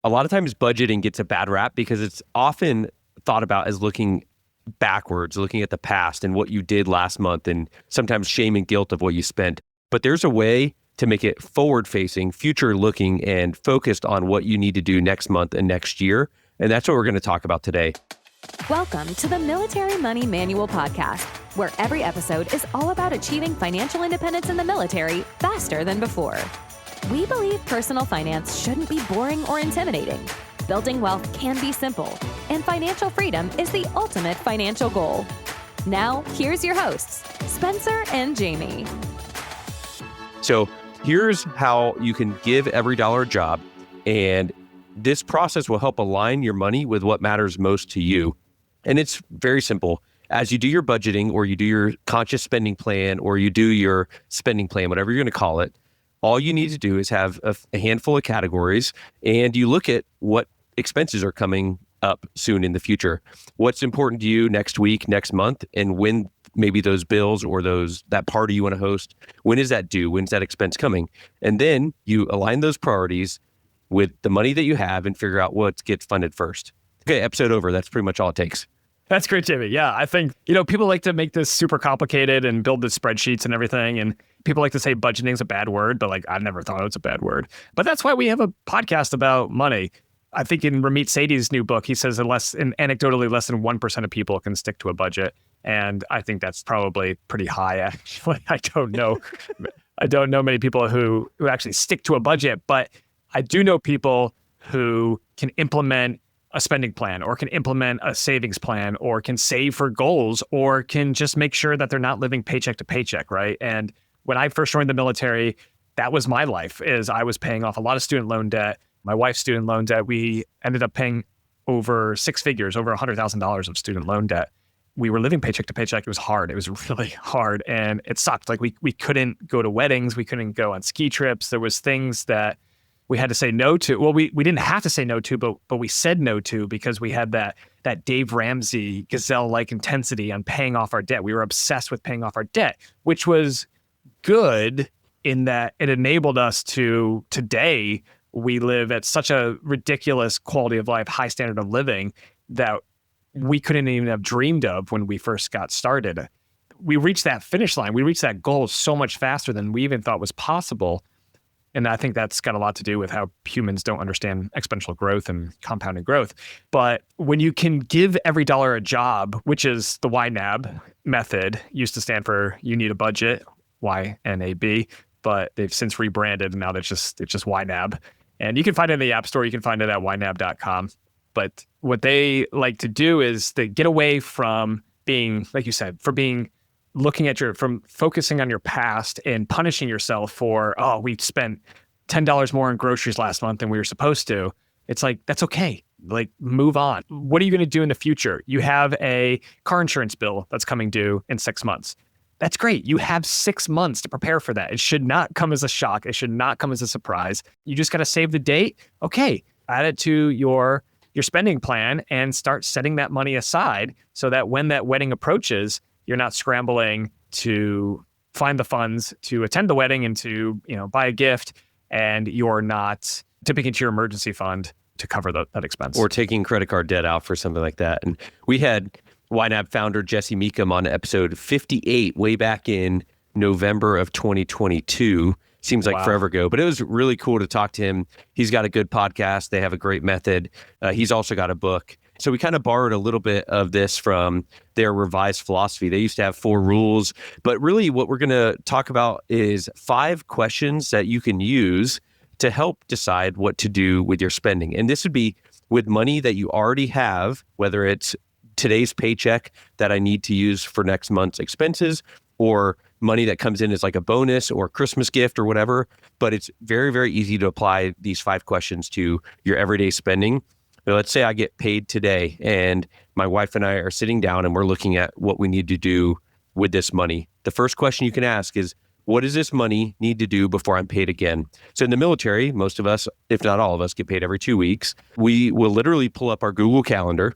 A lot of times budgeting gets a bad rap because it's often thought about as looking backwards, looking at the past and what you did last month, and sometimes shame and guilt of what you spent. But there's a way to make it forward-facing, future-looking, and focused on what you need to do next month and next year. And that's what we're going to talk about today. Welcome to the Military Money Manual Podcast, where every episode is all about achieving financial independence in the military faster than before. We believe personal finance shouldn't be boring or intimidating. Building wealth can be simple, and financial freedom is the ultimate financial goal. Now, here's your hosts, Spencer and Jamie. So here's how you can give every dollar a job, and this process will help align your money with what matters most to you. And it's very simple. As you do your budgeting, or you do your conscious spending plan, or you do your spending plan, whatever you're going to call it, all you need to do is have a handful of categories, and you look at what expenses are coming up soon in the future. What's important to you next week, next month, and when maybe those bills or that party you want to host, when is that due? When's that expense coming? And then you align those priorities with the money that you have and figure out what gets funded first. Okay, episode over. That's pretty much all it takes. That's great, Jamie. Yeah, I think, people like to make this super complicated and build the spreadsheets and everything. And people like to say budgeting is a bad word, but I've never thought it's a bad word. But that's why we have a podcast about money. I think in Ramit Sethi's new book, he says anecdotally less than 1% of people can stick to a budget. And I think that's probably pretty high, actually. I don't know. I don't know many people who actually stick to a budget, but I do know people who can implement a spending plan, or can implement a savings plan, or can save for goals, or can just make sure that they're not living paycheck to paycheck, right? And when I first joined the military, that was my life, is I was paying off a lot of student loan debt. My wife's student loan debt, we ended up paying over six figures, over $100,000 of student loan debt. We were living paycheck to paycheck. It was hard. It was really hard. And it sucked. We couldn't go to weddings. We couldn't go on ski trips. There was things that we had to say no to. Well, we didn't have to say no to, but we said no to because we had that Dave Ramsey gazelle-like intensity on paying off our debt. We were obsessed with paying off our debt, which was good in that it enabled us to, today, we live at such a ridiculous quality of life, high standard of living that we couldn't even have dreamed of when we first got started. We reached that finish line. We reached that goal so much faster than we even thought was possible. And I think that's got a lot to do with how humans don't understand exponential growth and compounding growth. But when you can give every dollar a job, which is the YNAB method, used to stand for you need a budget, YNAB, but they've since rebranded and now it's just YNAB. And you can find it in the App Store. You can find it at ynab.com. But what they like to do is they get away from being, like you said, from focusing on your past and punishing yourself for, we spent $10 more on groceries last month than we were supposed to. It's that's okay. Move on. What are you going to do in the future? You have a car insurance bill that's coming due in 6 months. That's great. You have 6 months to prepare for that. It should not come as a shock. It should not come as a surprise. You just got to save the date. Okay. Add it to your spending plan and start setting that money aside so that when that wedding approaches, you're not scrambling to find the funds to attend the wedding and to, buy a gift, and you're not dipping into your emergency fund to cover that expense. Or taking credit card debt out for something like that. And we had YNAB founder Jesse Meekum on episode 58 way back in November of 2022. Seems like forever ago, but it was really cool to talk to him. He's got a good podcast. They have a great method. He's also got a book. So we kind of borrowed a little bit of this from their revised philosophy. They used to have 4 rules, but really what we're going to talk about is 5 questions that you can use to help decide what to do with your spending. And this would be with money that you already have, whether it's today's paycheck that I need to use for next month's expenses, or money that comes in as a bonus or Christmas gift or whatever. But it's very, very easy to apply these 5 questions to your everyday spending. So let's say I get paid today and my wife and I are sitting down and we're looking at what we need to do with this money. The first question you can ask is, what does this money need to do before I'm paid again? So in the military, most of us, if not all of us, get paid every 2 weeks. We will literally pull up our Google Calendar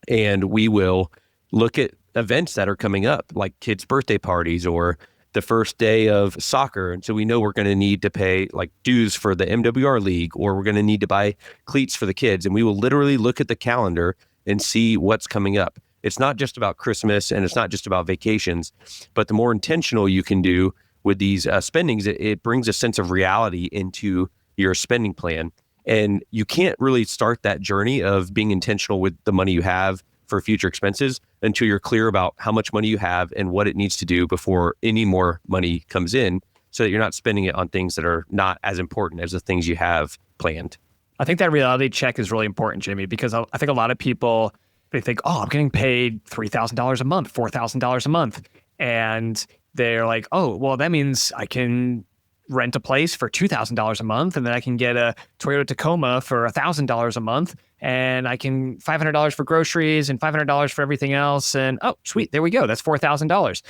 and we will look at events that are coming up, like kids' birthday parties or the first day of soccer. And so we know we're going to need to pay like dues for the MWR league, or we're going to need to buy cleats for the kids. And we will literally look at the calendar and see what's coming up. It's not just about Christmas and it's not just about vacations, but the more intentional you can do with these spendings, it brings a sense of reality into your spending plan. And you can't really start that journey of being intentional with the money you have for future expenses until you're clear about how much money you have and what it needs to do before any more money comes in, so that you're not spending it on things that are not as important as the things you have planned. I think that reality check is really important, Jimmy, because I think a lot of people, they think, oh, I'm getting paid $3,000 a month, $4,000 a month. And they're like, oh, well, that means I can rent a place for $2,000 a month, and then I can get a Toyota Tacoma for $1,000 a month, and I can $500 for groceries and $500 for everything else. And oh, sweet, there we go. That's $4,000.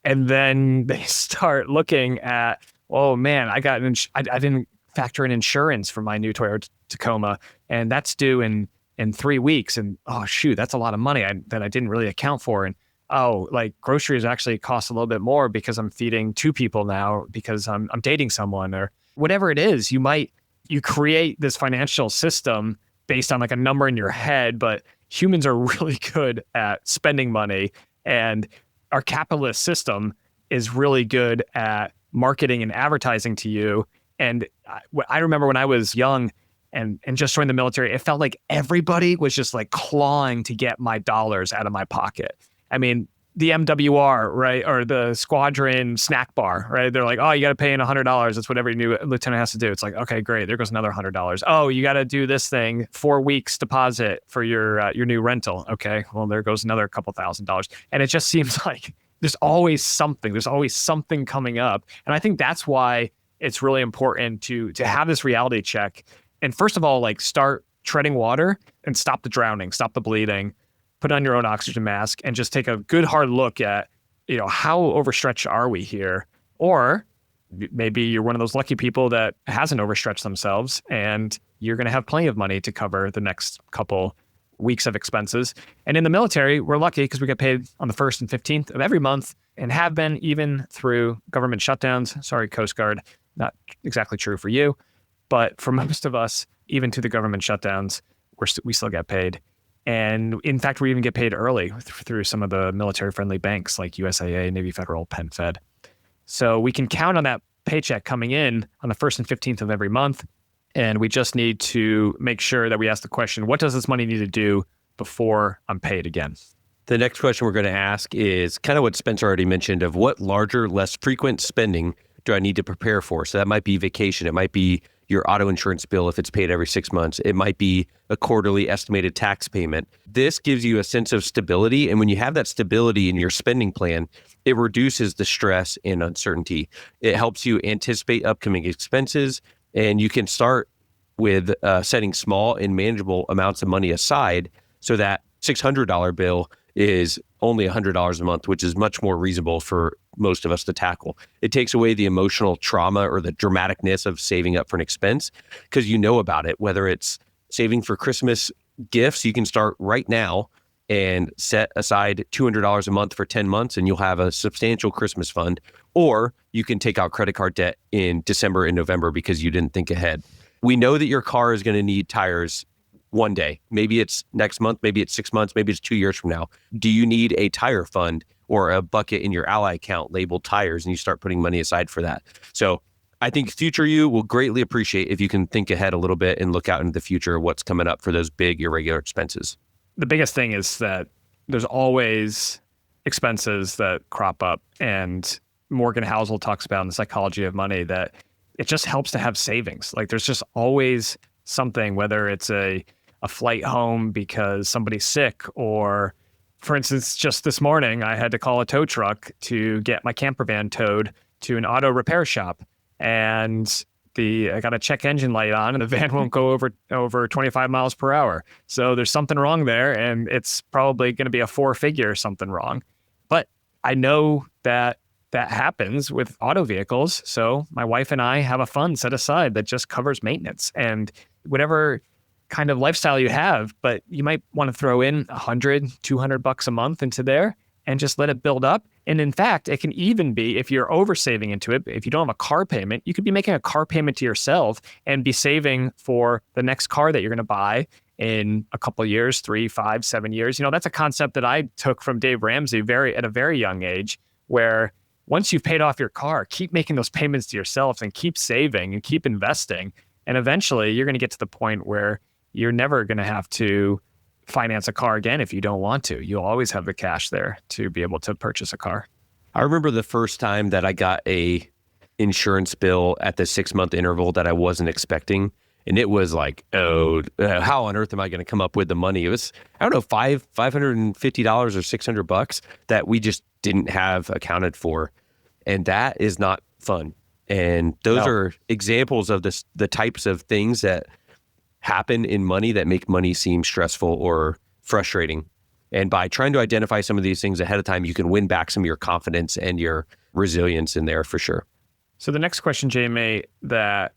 And then they start looking at, oh man, I didn't factor in insurance for my new Toyota Tacoma, and that's due in 3 weeks. And oh shoot, that's a lot of money that I didn't really account for. And oh, like groceries actually cost a little bit more because I'm feeding 2 people now because I'm dating someone, or whatever it is. You create this financial system based on like a number in your head, but humans are really good at spending money, and our capitalist system is really good at marketing and advertising to you. And I remember when I was young and just joined the military, it felt like everybody was just like clawing to get my dollars out of my pocket. I mean, the MWR, right, or the squadron snack bar, right? They're like, oh, you got to pay in $100. That's what every new lieutenant has to do. It's like, okay, great. There goes another $100. Oh, you got to do this thing, 4 weeks deposit for your new rental. Okay, well, there goes another couple $1,000s. And it just seems like there's always something. There's always something coming up. And I think that's why it's really important to have this reality check. And first of all, like start treading water and stop the drowning, stop the bleeding. Put on your own oxygen mask and just take a good hard look at, how overstretched are we here? Or maybe you're one of those lucky people that hasn't overstretched themselves, and you're going to have plenty of money to cover the next couple weeks of expenses. And in the military, we're lucky because we get paid on the 1st and 15th of every month, and have been even through government shutdowns. Sorry, Coast Guard, not exactly true for you. But for most of us, even to the government shutdowns, we still get paid. And in fact, we even get paid early through some of the military-friendly banks like USAA, Navy Federal, Penn Fed. So we can count on that paycheck coming in on the 1st and 15th of every month. And we just need to make sure that we ask the question, what does this money need to do before I'm paid again? The next question we're going to ask is kind of what Spencer already mentioned of what larger, less frequent spending do I need to prepare for? So that might be vacation. It might be your auto insurance bill if it's paid every 6 months. It might be a quarterly estimated tax payment. This gives you a sense of stability. And when you have that stability in your spending plan, it reduces the stress and uncertainty. It helps you anticipate upcoming expenses, and you can start with setting small and manageable amounts of money aside so that $600 bill is only $100 a month, which is much more reasonable for most of us to tackle. It takes away the emotional trauma or the dramaticness of saving up for an expense because you know about it. Whether it's saving for Christmas gifts, you can start right now and set aside $200 a month for 10 months and you'll have a substantial Christmas fund. Or you can take out credit card debt in December and November because you didn't think ahead. We know that your car is going to need tires one day. Maybe it's next month, maybe it's 6 months, maybe it's 2 years from now. Do you need a tire fund or a bucket in your Ally account labeled tires, and you start putting money aside for that? So I think future you will greatly appreciate if you can think ahead a little bit and look out into the future of what's coming up for those big irregular expenses. The biggest thing is that there's always expenses that crop up, and Morgan Housel talks about in The Psychology of Money that it just helps to have savings. Like there's just always something, whether it's a flight home because somebody's sick, or for instance, just this morning, I had to call a tow truck to get my camper van towed to an auto repair shop. And I got a check engine light on and the van won't go over 25 miles per hour. So there's something wrong there, and it's probably going to be a 4-figure something wrong. But I know that happens with auto vehicles. So my wife and I have a fund set aside that just covers maintenance and whatever kind of lifestyle you have, but you might want to throw in $100, $200 a month into there. and just let it build up. And in fact, it can even be, if you're over saving into it, if you don't have a car payment, you could be making a car payment to yourself and be saving for the next car that you're going to buy in a couple of years, 3, 5, 7 years. That's a concept that I took from Dave Ramsey at a very young age, where once you've paid off your car, keep making those payments to yourself and keep saving and keep investing. And eventually you're going to get to the point where you're never going to have to finance a car again if you don't want to. You'll always have the cash there to be able to purchase a car. I remember the first time that I got a insurance bill at the 6-month interval that I wasn't expecting. And it was like, how on earth am I going to come up with the money? It was, I don't know, $550 or $600 that we just didn't have accounted for. And that is not fun. And those are examples of the types of things that happen in money that make money seem stressful or frustrating. And by trying to identify some of these things ahead of time, you can win back some of your confidence and your resilience in there for sure. So the next question, Jamie, that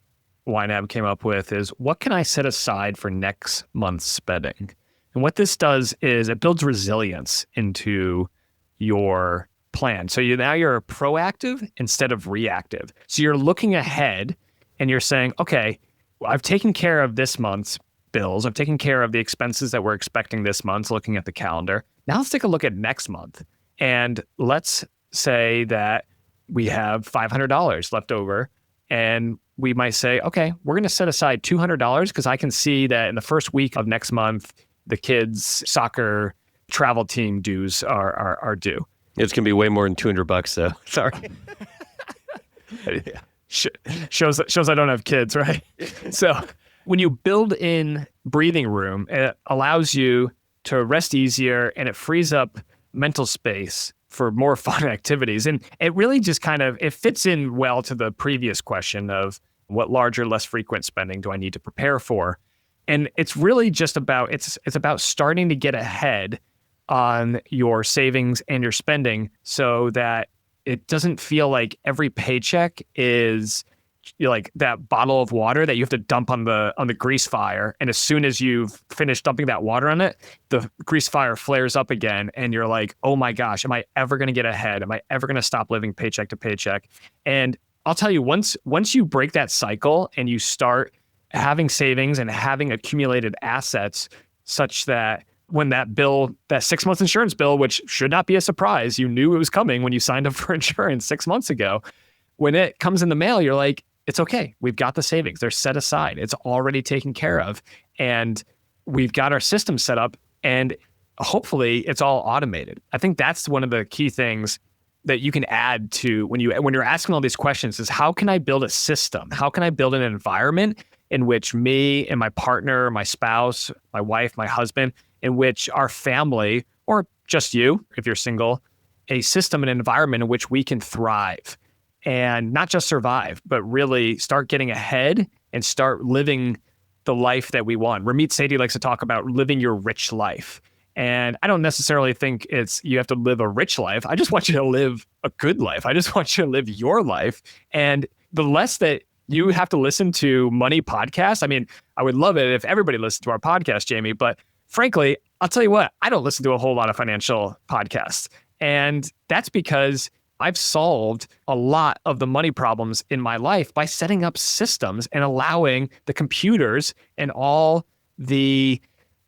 YNAB came up with is, what can I set aside for next month's spending? And what this does is it builds resilience into your plan. So you're proactive instead of reactive. So you're looking ahead and you're saying, okay, I've taken care of this month's bills. I've taken care of the expenses that we're expecting this month, looking at the calendar. Now let's take a look at next month. And let's say that we have $500 left over. And we might say, okay, we're going to set aside $200 because I can see that in the first week of next month, the kids' soccer travel team dues are due. It's going to be way more than $200 though. Sorry. Yeah. Shows I don't have kids, right? So when you build in breathing room, it allows you to rest easier and it frees up mental space for more fun activities. And it really just it fits in well to the previous question of what larger, less frequent spending do I need to prepare for? And it's really just about, it's about starting to get ahead on your savings and your spending so that it doesn't feel like every paycheck is like that bottle of water that you have to dump on the grease fire. And as soon as you've finished dumping that water on it, the grease fire flares up again. And you're like, oh my gosh, am I ever going to get ahead? Am I ever going to stop living paycheck to paycheck? And I'll tell you, once you break that cycle and you start having savings and having accumulated assets such that when that bill, that 6 months insurance bill, which should not be a surprise, you knew it was coming when you signed up for insurance 6 months ago. When it comes in the mail, you're like, it's okay. We've got the savings. They're set aside. It's already taken care of. And we've got our system set up and hopefully it's all automated. I think that's one of the key things that you can add to when you're asking all these questions is, how can I build a system? How can I build an environment in which me and my partner, my spouse, my wife, my husband, in which our family, or just you, if you're single, a system, an environment in which we can thrive and not just survive, but really start getting ahead and start living the life that we want. Ramit Sethi likes to talk about living your rich life. And I don't necessarily think you have to live a rich life. I just want you to live a good life. I just want you to live your life. And the less that you have to listen to money podcasts, I mean, I would love it if everybody listened to our podcast, Jamie, but frankly, I'll tell you what, I don't listen to a whole lot of financial podcasts. And that's because I've solved a lot of the money problems in my life by setting up systems and allowing the computers and all the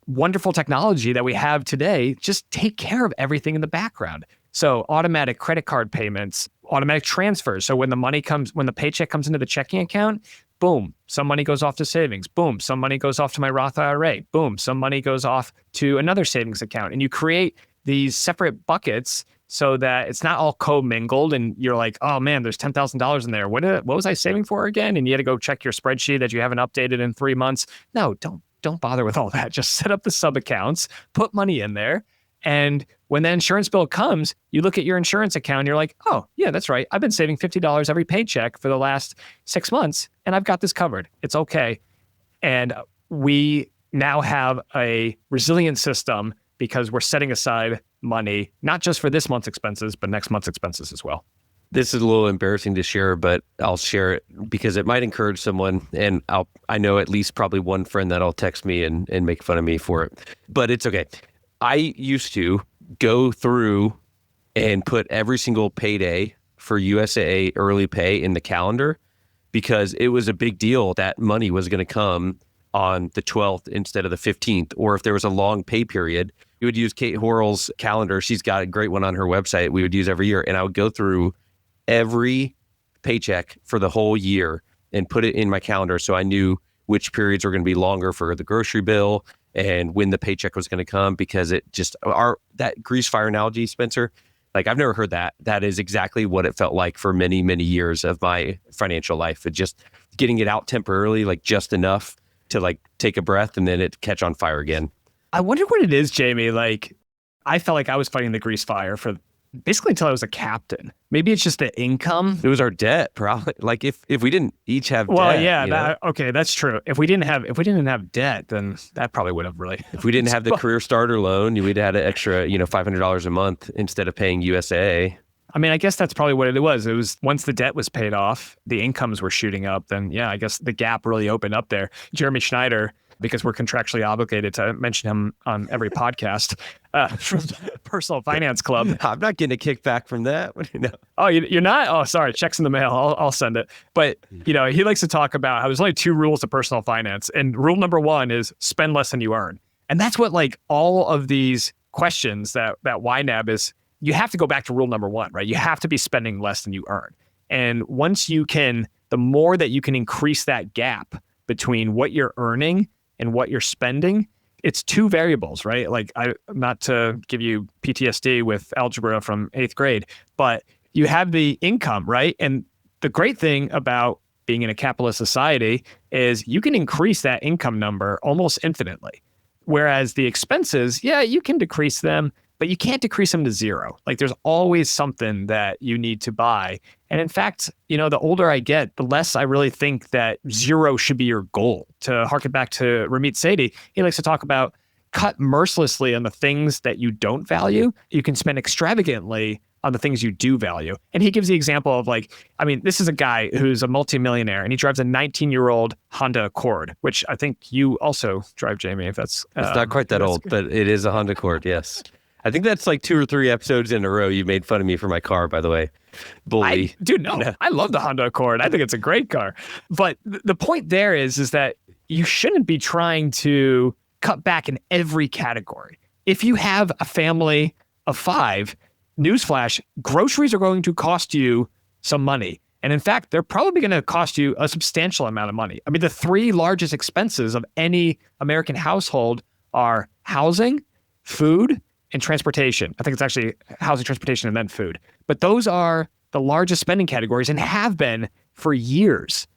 wonderful technology that we have today just take care of everything in the background. So automatic credit card payments, automatic transfers. So when the paycheck comes into the checking account, boom, some money goes off to savings. Boom, some money goes off to my Roth IRA. Boom, some money goes off to another savings account. And you create these separate buckets so that it's not all commingled and you're like, oh man, there's $10,000 in there. What was I saving for again? And you had to go check your spreadsheet that you haven't updated in 3 months. No, don't bother with all that. Just set up the sub accounts, put money in there. And when the insurance bill comes, you look at your insurance account and you're like, oh yeah, that's right. I've been saving $50 every paycheck for the last 6 months and I've got this covered. It's okay. And we now have a resilient system because we're setting aside money, not just for this month's expenses, but next month's expenses as well. This is a little embarrassing to share, but I'll share it because it might encourage someone. And I know at least probably one friend that'll text me and make fun of me for it, but it's okay. I used to go through and put every single payday for USAA early pay in the calendar, because it was a big deal that money was going to come on the 12th instead of the 15th. Or if there was a long pay period, you would use Kate Horrell's calendar. She's got a great one on her website we would use every year. And I would go through every paycheck for the whole year and put it in my calendar, so I knew which periods were going to be longer for the grocery bill and when the paycheck was going to come, because it just, that grease fire analogy, Spencer, like I've never heard that. That is exactly what it felt like for many, many years of my financial life. It just getting it out temporarily, like just enough to like take a breath and then it catch on fire again. I wonder what it is, Jamie. Like, I felt like I was fighting the grease fire for basically until I was a captain. Maybe it's just the income. It was our debt, probably. Like if we didn't each have debt. Well, yeah, okay, that's true. If we didn't have debt, then that probably would have really. If we didn't have the career starter loan, we'd had an extra, $500 a month instead of paying USAA. I mean, I guess that's probably what it was. It was once the debt was paid off, the incomes were shooting up. Then, yeah, I guess the gap really opened up there. Jeremy Schneider, because we're contractually obligated to mention him on every podcast, from the Personal Finance Club. I'm not getting a kickback from that. What do you know? Oh, you're not? Oh, sorry. Check's in the mail. I'll send it. But, he likes to talk about how there's only 2 rules to personal finance. And rule number 1 is spend less than you earn. And that's what like all of these questions that YNAB is, you have to go back to rule number 1, right? You have to be spending less than you earn. And once you can, the more that you can increase that gap between what you're earning and what you're spending, it's 2 variables, right? Like, not to give you PTSD with algebra from 8th grade, but you have the income, right? And the great thing about being in a capitalist society is you can increase that income number almost infinitely. Whereas the expenses, yeah, you can decrease them, but you can't decrease them to 0. Like, there's always something that you need to buy. And in fact, the older I get, the less I really think that 0 should be your goal. To harken back to Ramit Sethi, he likes to talk about cut mercilessly on the things that you don't value. You can spend extravagantly on the things you do value. And he gives the example of this is a guy who's a multimillionaire and he drives a 19-year-old Honda Accord, which I think you also drive, Jamie, if that's... It's not quite that old, but it is a Honda Accord, yes. I think that's like 2 or 3 episodes in a row you made fun of me for my car, by the way. Bully. I love the Honda Accord. I think it's a great car. But the point there is that you shouldn't be trying to cut back in every category. If you have a family of 5, newsflash, groceries are going to cost you some money. And in fact, they're probably going to cost you a substantial amount of money. I mean, the 3 largest expenses of any American household are housing, food, and transportation. I think it's actually housing, transportation, and then food. But those are the largest spending categories and have been for years.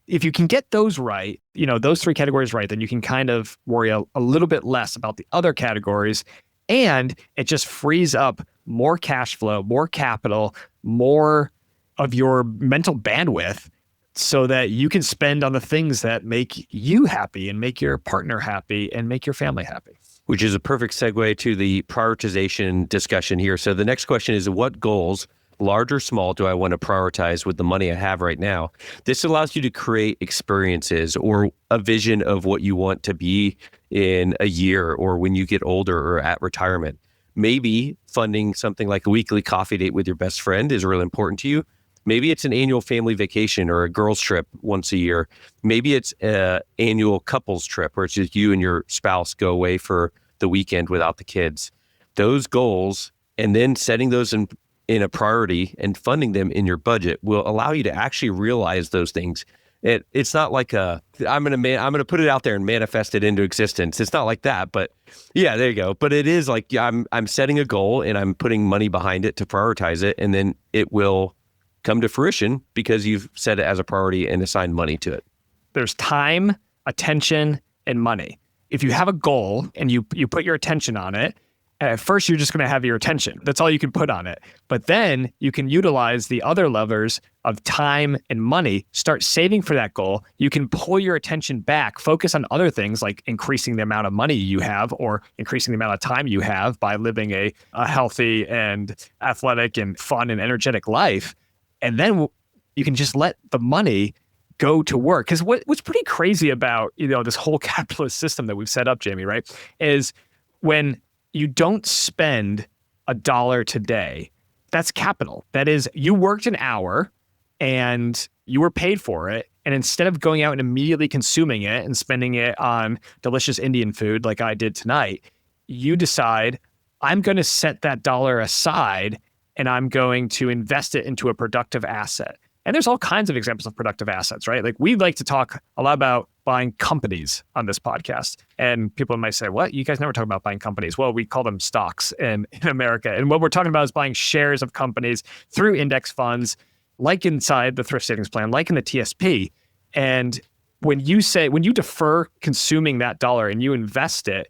If you can get those right, those 3 categories right, then you can kind of worry a little bit less about the other categories. And it just frees up more cash flow, more capital, more of your mental bandwidth so that you can spend on the things that make you happy and make your partner happy and make your family happy. Which is a perfect segue to the prioritization discussion here. So the next question is, what goals, large or small, do I want to prioritize with the money I have right now? This allows you to create experiences or a vision of what you want to be in a year or when you get older or at retirement. Maybe funding something like a weekly coffee date with your best friend is really important to you. Maybe it's an annual family vacation or a girls trip once a year. Maybe it's an annual couples trip where it's just you and your spouse go away for the weekend without the kids. Those goals, and then setting those in a priority and funding them in your budget, will allow you to actually realize those things. It's not like I'm gonna put it out there and manifest it into existence. It's not like that, but yeah, there you go. But it is like I'm setting a goal and I'm putting money behind it to prioritize it, and then it will come to fruition because you've set it as a priority and assigned money to it. There's time, attention, and money. If you have a goal and you put your attention on it, at first you're just going to have your attention. That's all you can put on it. But then you can utilize the other levers of time and money, start saving for that goal. You can pull your attention back, focus on other things like increasing the amount of money you have or increasing the amount of time you have by living a healthy and athletic and fun and energetic life. And then you can just let the money go to work. Because what's pretty crazy about this whole capitalist system that we've set up, Jamie, right, is when you don't spend $1 today, that's capital. That is, you worked an hour and you were paid for it. And instead of going out and immediately consuming it and spending it on delicious Indian food like I did tonight, you decide, I'm going to set that dollar aside and I'm going to invest it into a productive asset. And there's all kinds of examples of productive assets, right? Like we like to talk a lot about buying companies on this podcast. And people might say, what? You guys never talk about buying companies. Well, we call them stocks in America. And what we're talking about is buying shares of companies through index funds, like inside the thrift savings plan, like in the TSP. And when you defer consuming that dollar and you invest it,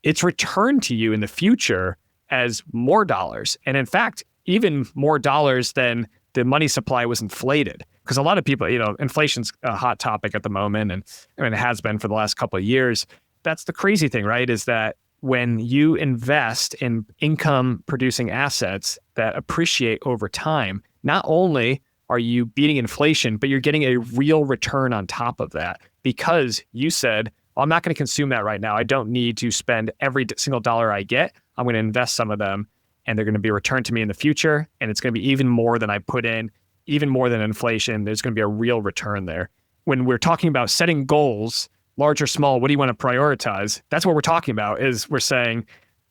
it's returned to you in the future as more dollars. And in fact, even more dollars than the money supply was inflated. Because a lot of people, inflation's a hot topic at the moment, and it has been for the last couple of years. That's the crazy thing, right? Is that when you invest in income producing assets that appreciate over time, not only are you beating inflation, but you're getting a real return on top of that because you said, well, I'm not going to consume that right now. I don't need to spend every single dollar I get. I'm going to invest some of them and they're going to be returned to me in the future. And it's going to be even more than I put in, even more than inflation. There's going to be a real return there. When we're talking about setting goals, large or small, what do you want to prioritize? That's what we're talking about is we're saying,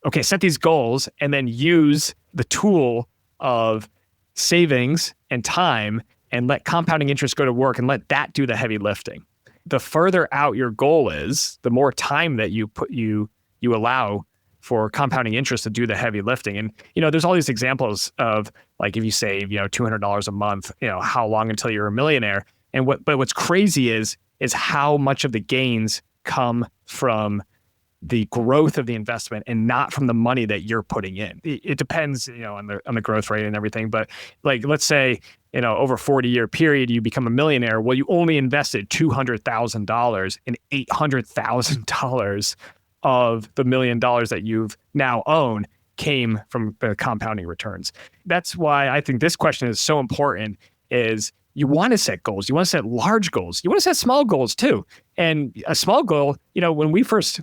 okay, set these goals and then use the tool of savings and time and let compounding interest go to work and let that do the heavy lifting. The further out your goal is, the more time that you allow for compounding interest to do the heavy lifting. And, there's all these examples of like, if you save, $200 a month, how long until you're a millionaire? But what's crazy is how much of the gains come from the growth of the investment and not from the money that you're putting in. It depends, on the growth rate and everything. But like, let's say, over a 40-year period, you become a millionaire. Well, you only invested $200,000 and $800,000 of the $1 million that you've now own came from the compounding returns. That's why I think this question is so important is you want to set goals. You want to set large goals. You want to set small goals too. And a small goal, when we first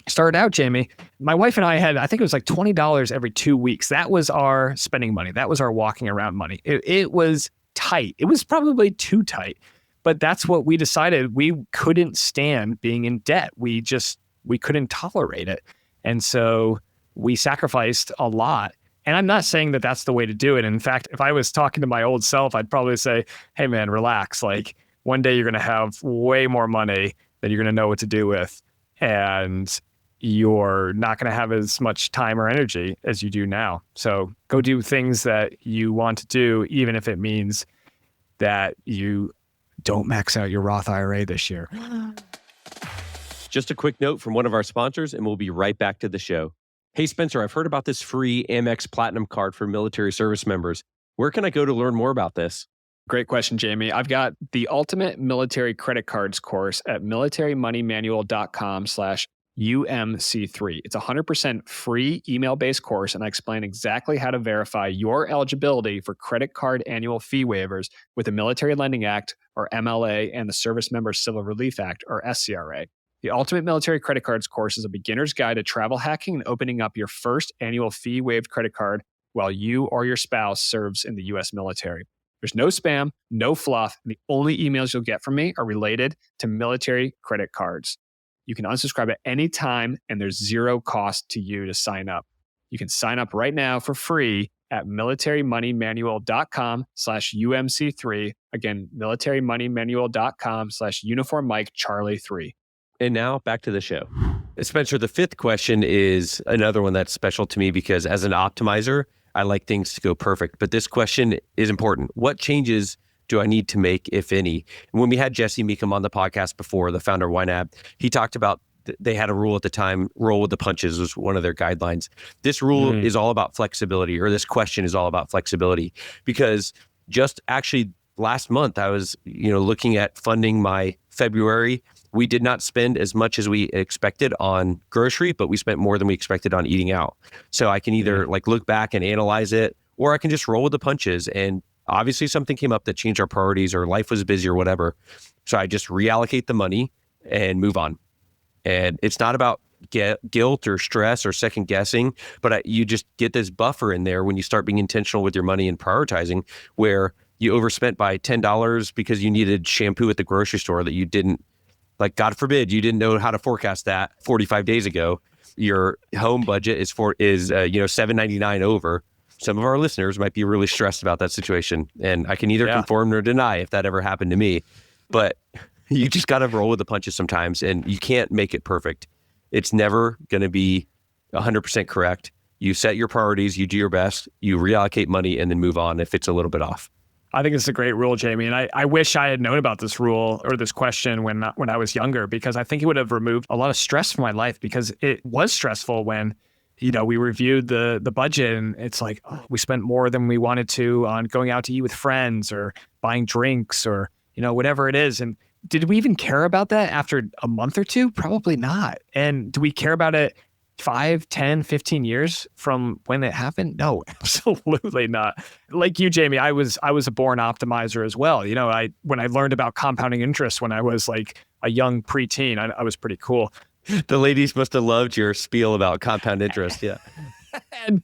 started out, Jamie, my wife and I had, I think it was like $20 every 2 weeks. That was our spending money. That was our walking around money. It was tight. It was probably too tight, but that's what we decided. We couldn't stand being in debt. We couldn't tolerate it. And so we sacrificed a lot. And I'm not saying that that's the way to do it. In fact, if I was talking to my old self, I'd probably say, hey man, relax. Like one day you're going to have way more money that you're going to know what to do with. And you're not going to have as much time or energy as you do now. So go do things that you want to do, even if it means that you don't max out your Roth IRA this year. Just a quick note from one of our sponsors, and we'll be right back to the show. Hey, Spencer, I've heard about this free Amex Platinum card for military service members. Where can I go to learn more about this? Great question, Jamie. I've got the Ultimate Military Credit Cards course at militarymoneymanual.com/UMC3. It's a 100% free email-based course, and I explain exactly how to verify your eligibility for credit card annual fee waivers with the Military Lending Act, or MLA, and the Service Member Civil Relief Act, or SCRA. The Ultimate Military Credit Cards course is a beginner's guide to travel hacking and opening up your first annual fee-waived credit card while you or your spouse serves in the U.S. military. There's no spam, no fluff, and the only emails you'll get from me are related to military credit cards. You can unsubscribe at any time, and there's zero cost to you to sign up. You can sign up right now for free at militarymoneymanual.com/UMC3. Again, militarymoneymanual.com/Uniform Mike Charlie 3. And now back to the show. Spencer, the fifth question is another one that's special to me because as an optimizer, I like things to go perfect. But this question is important. What changes do I need to make, if any? And when we had Jesse Meekum on the podcast before, the founder of YNAB, he talked about they had a rule at the time, roll with the punches was one of their guidelines. This rule is all about flexibility, or this question is all about flexibility, because just actually last month, I was, looking at funding my February. We did not spend as much as we expected on grocery, but we spent more than we expected on eating out. So I can either look back and analyze it, or I can just roll with the punches. And obviously something came up that changed our priorities, or life was busy or whatever. So I just reallocate the money and move on. And it's not about guilt or stress or second guessing, but you just get this buffer in there when you start being intentional with your money and prioritizing, where you overspent by $10 because you needed shampoo at the grocery store that you didn't, like, God forbid, you didn't know how to forecast that 45 days ago. Your home budget is $7.99 over. Some of our listeners might be really stressed about that situation, and I can either confirm or deny if that ever happened to me. But you just got to roll with the punches sometimes, and you can't make it perfect. It's never going to be 100% correct. You set your priorities, you do your best, you reallocate money, and then move on if it's a little bit off. I think it's a great rule, Jamie. And I wish I had known about this rule or this question when I was younger, because I think it would have removed a lot of stress from my life, because it was stressful when, we reviewed the budget and it's like, oh, we spent more than we wanted to on going out to eat with friends or buying drinks or, whatever it is. And did we even care about that after a month or two? Probably not. And do we care about it 5, 10, 15 years from when it happened? No, absolutely not. Like you, Jamie, I was a born optimizer as well. When I learned about compounding interest when I was like a young preteen, I was pretty cool. The ladies must have loved your spiel about compound interest. Yeah. And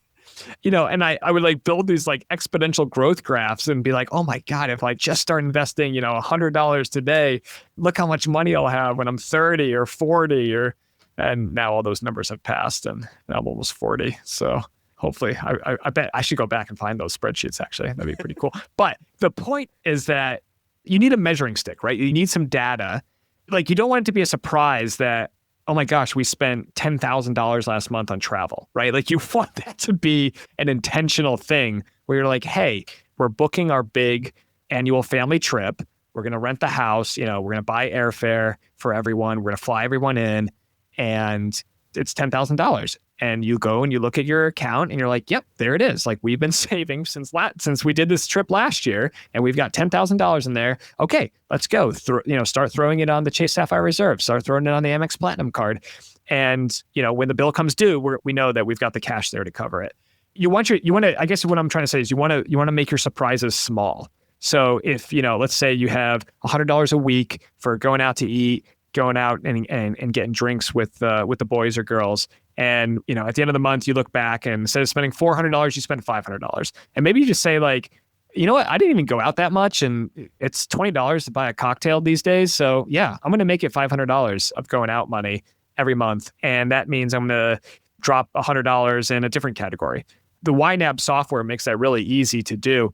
I would like build these like exponential growth graphs and be like, oh my God, if I just start investing, $100 today, look how much money I'll have when I'm 30 or 40 and now all those numbers have passed and now I'm almost 40. So hopefully I bet I should go back and find those spreadsheets. Actually, that'd be pretty cool. But the point is that you need a measuring stick, right? You need some data. Like, you don't want it to be a surprise that, oh my gosh, we spent $10,000 last month on travel, right? Like, you want that to be an intentional thing where you're like, hey, we're booking our big annual family trip. We're going to rent the house. We're going to buy airfare for everyone. We're going to fly everyone in, and it's $10,000. And you go and you look at your account and you're like, yep, there it is. Like, we've been saving since we did this trip last year, and we've got $10,000 in there. Okay, let's go. Start throwing it on the Chase Sapphire Reserve. Start throwing it on the Amex Platinum card. And, when the bill comes due, we know that we've got the cash there to cover it. I guess what I'm trying to say is you want to make your surprises small. So if, let's say you have $100 a week for going out to eat, going out and getting drinks with the boys or girls. And, at the end of the month, you look back and instead of spending $400, you spend $500. And maybe you just say like, you know what, I didn't even go out that much, and it's $20 to buy a cocktail these days. So yeah, I'm going to make it $500 of going out money every month. And that means I'm going to drop $100 in a different category. The YNAB software makes that really easy to do.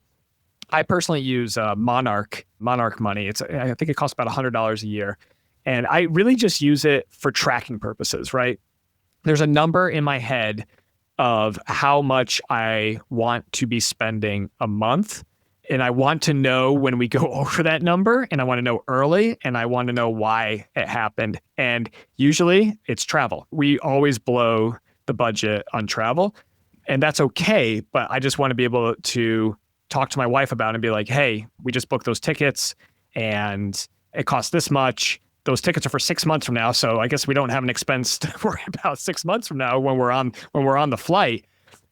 I personally use Monarch money. I think it costs about $100 a year. And I really just use it for tracking purposes, right? There's a number in my head of how much I want to be spending a month. And I want to know when we go over that number, and I want to know early, and I want to know why it happened. And usually it's travel. We always blow the budget on travel, and that's okay. But I just want to be able to talk to my wife about it and be like, hey, we just booked those tickets and it costs this much. Those tickets are for 6 months from now, so I guess we don't have an expense to worry about 6 months from now when we're on the flight.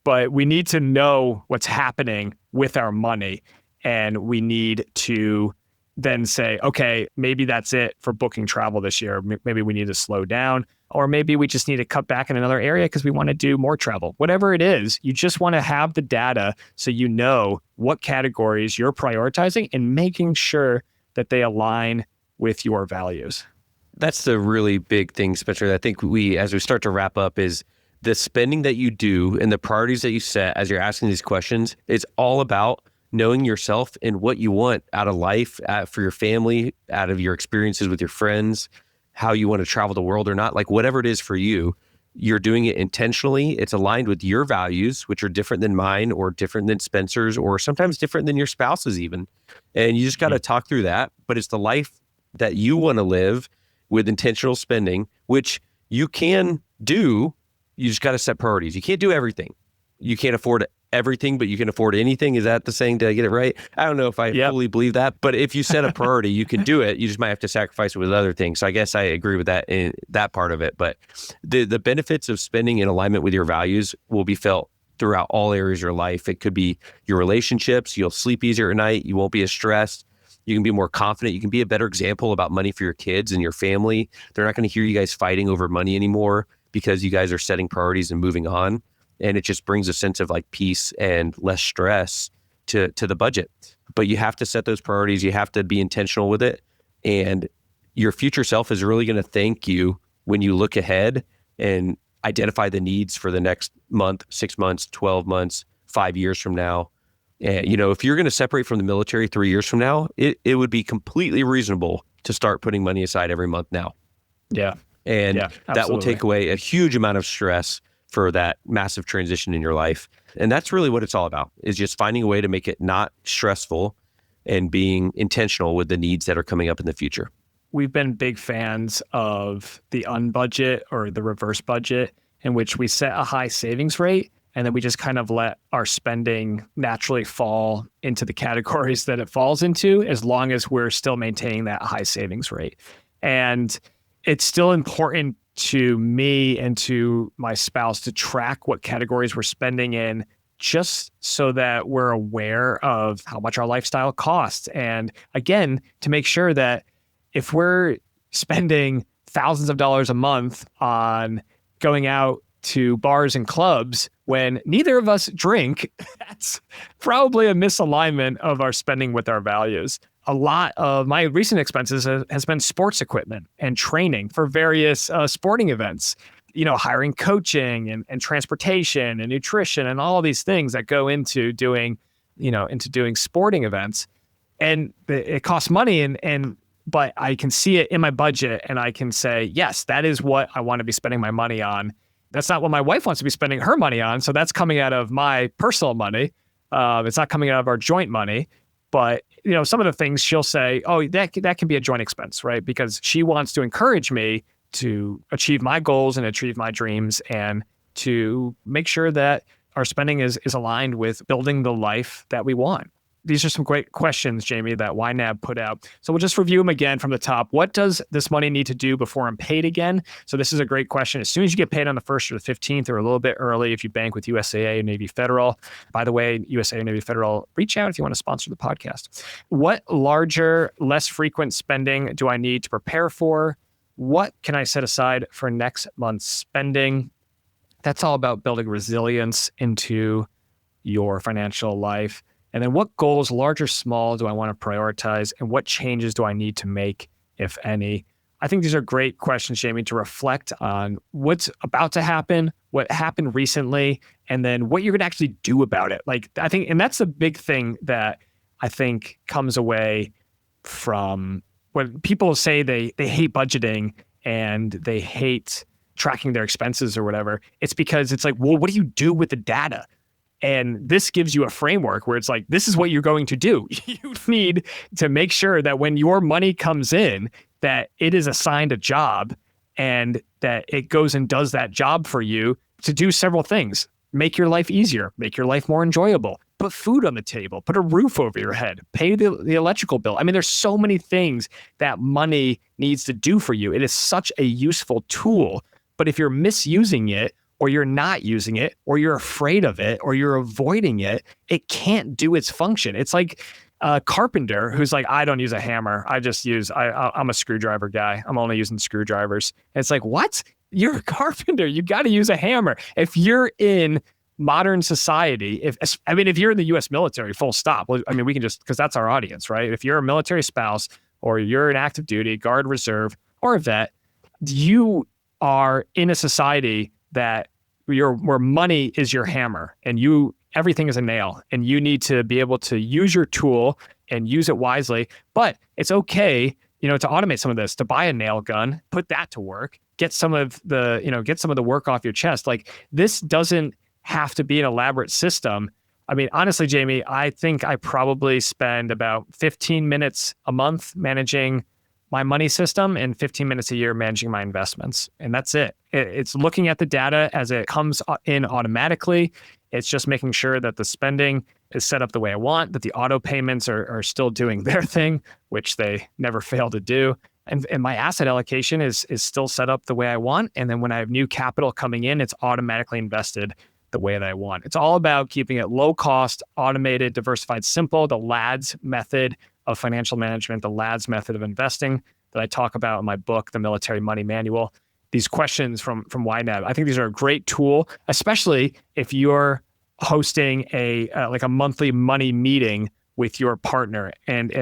But we need to know what's happening with our money, and we need to then say, okay, maybe that's it for booking travel this year. Maybe we need to slow down, or maybe we just need to cut back in another area because we want to do more travel. Whatever it is, you just want to have the data so you know what categories you're prioritizing and making sure that they align with your values. That's the really big thing, Spencer. I think as we start to wrap up, is the spending that you do and the priorities that you set as you're asking these questions. It's all about knowing yourself and what you want out of life, for your family, out of your experiences with your friends, how you want to travel the world or not. Like, whatever it is for you, you're doing it intentionally. It's aligned with your values, which are different than mine or different than Spencer's, or sometimes different than your spouse's even. And you just got to talk through that. But it's the life that you want to live with intentional spending, which you can do. You just got to set priorities. You can't do everything. You can't afford everything, but you can afford anything. Is that the saying? Did I get it right? I don't know if I fully believe that, but if you set a priority, you can do it. You just might have to sacrifice it with other things. So I guess I agree with that in that part of it. But the benefits of spending in alignment with your values will be felt throughout all areas of your life. It could be your relationships. You'll sleep easier at night. You won't be as stressed. You can be more confident. You can be a better example about money for your kids and your family. They're not going to hear you guys fighting over money anymore. because you guys are setting priorities and moving on. And it just brings a sense of like peace and less stress to the budget. But you have to set those priorities. You have to be intentional with it. And your future self is really going to thank you when you look ahead and identify the needs for the next month, 6 months, 12 months, 5 years from now. And, if you're going to separate from the military 3 years from now, it would be completely reasonable to start putting money aside every month now. Yeah. And that will take away a huge amount of stress for that massive transition in your life. And that's really what it's all about, is just finding a way to make it not stressful and being intentional with the needs that are coming up in the future. We've been big fans of the unbudget or the reverse budget, in which we set a high savings rate and then we just kind of let our spending naturally fall into the categories that it falls into, as long as we're still maintaining that high savings rate. And it's still important to me and to my spouse to track what categories we're spending in, just so that we're aware of how much our lifestyle costs. And again, to make sure that if we're spending thousands of dollars a month on going out to bars and clubs when neither of us drink, that's probably a misalignment of our spending with our values. A lot of my recent expenses has been sports equipment and training for various sporting events, hiring coaching and transportation and nutrition and all these things that go into doing sporting events. And it costs money but I can see it in my budget and I can say, yes, that is what I want to be spending my money on. That's not what my wife wants to be spending her money on. So that's coming out of my personal money. It's not coming out of our joint money. But, some of the things she'll say, oh, that can be a joint expense, right? Because she wants to encourage me to achieve my goals and achieve my dreams, and to make sure that our spending is aligned with building the life that we want. These are some great questions, Jamie, that YNAB put out. So we'll just review them again from the top. What does this money need to do before I'm paid again? So this is a great question. As soon as you get paid on the 1st or the 15th, or a little bit early if you bank with USAA and Navy Federal. By the way, USAA and Navy Federal, reach out if you want to sponsor the podcast. What larger, less frequent spending do I need to prepare for? What can I set aside for next month's spending? That's all about building resilience into your financial life. And then what goals, large or small, do I want to prioritize? And what changes do I need to make, if any? I think these are great questions, Jamie, to reflect on what's about to happen, what happened recently, and then what you're going to actually do about it. And that's a big thing that I think comes away from when people say they hate budgeting and they hate tracking their expenses or whatever. It's because it's like, well, what do you do with the data? And this gives you a framework where it's like, this is what you're going to do. You need to make sure that when your money comes in, that it is assigned a job and that it goes and does that job for you to do several things. Make your life easier, make your life more enjoyable, put food on the table, put a roof over your head, pay the electrical bill. I mean, there's so many things that money needs to do for you. It is such a useful tool, but if you're misusing it, or you're not using it, or you're afraid of it, or you're avoiding it, it can't do its function. It's like a carpenter who's like, I don't use a hammer. I'm a screwdriver guy. I'm only using screwdrivers. And it's like, what? You're a carpenter. You got to use a hammer. If you're in modern society, if you're in the U.S. military, full stop. Well, we can just, because that's our audience, right? If you're a military spouse, or you're an active duty, guard, reserve, or a vet, you are in a society where money is your hammer and everything is a nail, and you need to be able to use your tool and use it wisely. But it's okay, to automate some of this, to buy a nail gun, put that to work, get some of the work off your chest. Like, this doesn't have to be an elaborate system. Honestly, Jamie, I think I probably spend about 15 minutes a month managing my money system and 15 minutes a year managing my investments. And that's it. It's looking at the data as it comes in automatically. It's just making sure that the spending is set up the way I want, that the auto payments are still doing their thing, which they never fail to do. And my asset allocation is still set up the way I want. And then when I have new capital coming in, it's automatically invested the way that I want. It's all about keeping it low cost, automated, diversified, simple, the LADS method of financial management, the LADS method of investing that I talk about in my book, The Military Money Manual. these questions from YNAB. I think these are a great tool, especially if you're hosting a monthly money meeting with your partner. And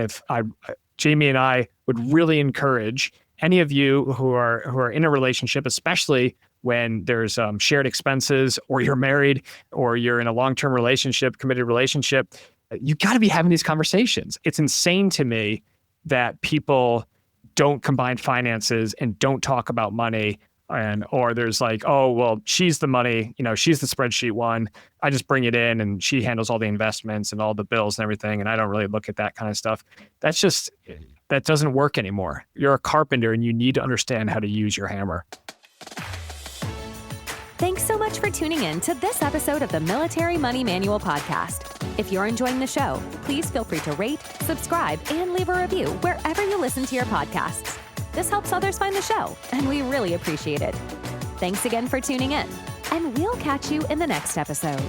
Jamie and I would really encourage any of you who are in a relationship, especially when there's shared expenses, or you're married, or you're in a long-term relationship, committed relationship, you got to be having these conversations. It's insane to me that people don't combine finances and don't talk about money, or there's like, oh, well, she's the money, she's the spreadsheet one. I just bring it in and she handles all the investments and all the bills and everything. And I don't really look at that kind of stuff. That doesn't work anymore. You're a carpenter and you need to understand how to use your hammer. Thanks so much for tuning in to this episode of the Military Money Manual podcast. If you're enjoying the show, please feel free to rate, subscribe, and leave a review wherever you listen to your podcasts. This helps others find the show, and we really appreciate it. Thanks again for tuning in, and we'll catch you in the next episode.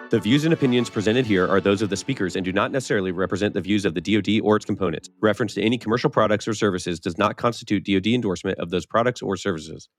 The views and opinions presented here are those of the speakers and do not necessarily represent the views of the DoD or its components. Reference to any commercial products or services does not constitute DoD endorsement of those products or services.